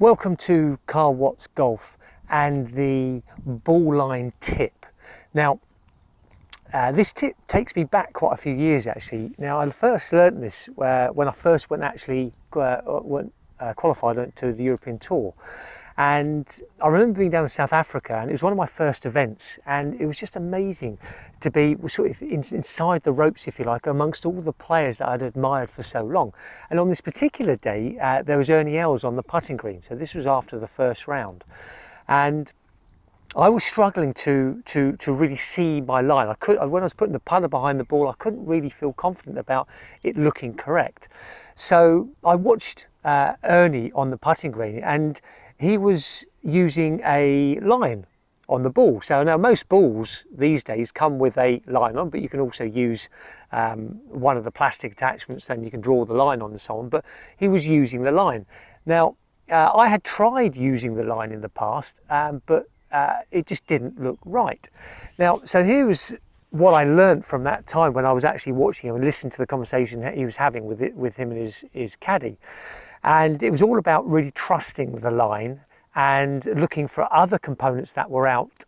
Welcome to Carl Watts Golf and the ball line tip. Now, this tip takes me back quite a few years actually. Now, I first learned this when I first qualified to the European Tour. And I remember being down in South Africa, and it was one of my first events, and it was just amazing to be sort of inside the ropes, if you like, amongst all the players that I'd admired for so long. And on this particular day, there was Ernie Els on the putting green. So this was after the first round. And I was struggling to really see my line. When I was putting the putter behind the ball, I couldn't really feel confident about it looking correct. So I watched Ernie on the putting green, and he was using a line on the ball. So now most balls these days come with a line on, but you can also use one of the plastic attachments, then you can draw the line on and so on. But he was using the line. Now, I had tried using the line in the past, but it just didn't look right. Now, so here was what I learned from that time when I was actually watching him and listening to the conversation that he was having with him and his caddy. And it was all about really trusting the line and looking for other components that were out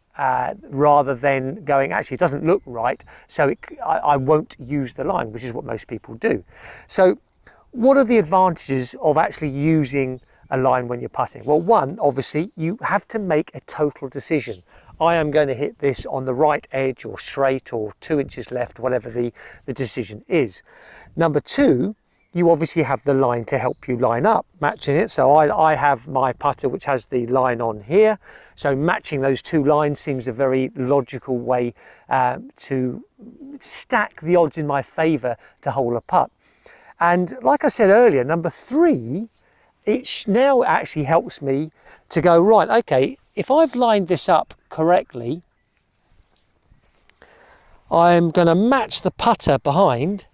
rather than going, actually, it doesn't look right, so I won't use the line, which is what most people do. So what are the advantages of actually using a line when you're putting? Well, one, obviously, you have to make a total decision. I am going to hit this on the right edge or straight or 2 inches left, whatever the decision is. Number two, you obviously have the line to help you line up, matching it. So I have my putter which has the line on here. So matching those two lines seems a very logical way to stack the odds in my favour to hole a putt. And like I said earlier, number three, it now actually helps me to go, right, okay, if I've lined this up correctly, I'm going to match the putter behind.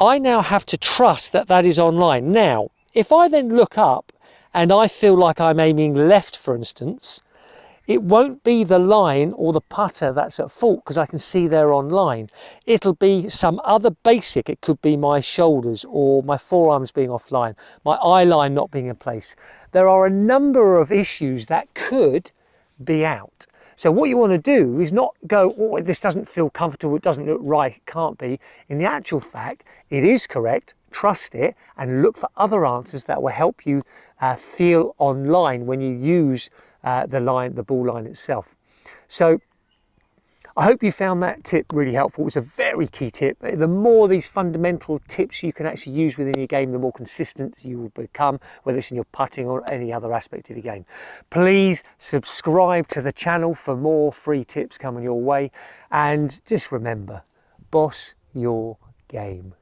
I now have to trust that that is online. Now, if I then look up and I feel like I'm aiming left, for instance, it won't be the line or the putter that's at fault because I can see they're online. It'll be some other basic. It could be my shoulders or my forearms being offline, my eye line not being in place. There are a number of issues that could be out. So what you want to do is not go, oh, this doesn't feel comfortable, it doesn't look right, it can't be. In the actual fact, it is correct, trust it, and look for other answers that will help you feel online when you use the ball line itself. So I hope you found that tip really helpful. It's a very key tip. The more these fundamental tips you can actually use within your game, the more consistent you will become, whether it's in your putting or any other aspect of your game. Please subscribe to the channel for more free tips coming your way. And just remember, boss your game.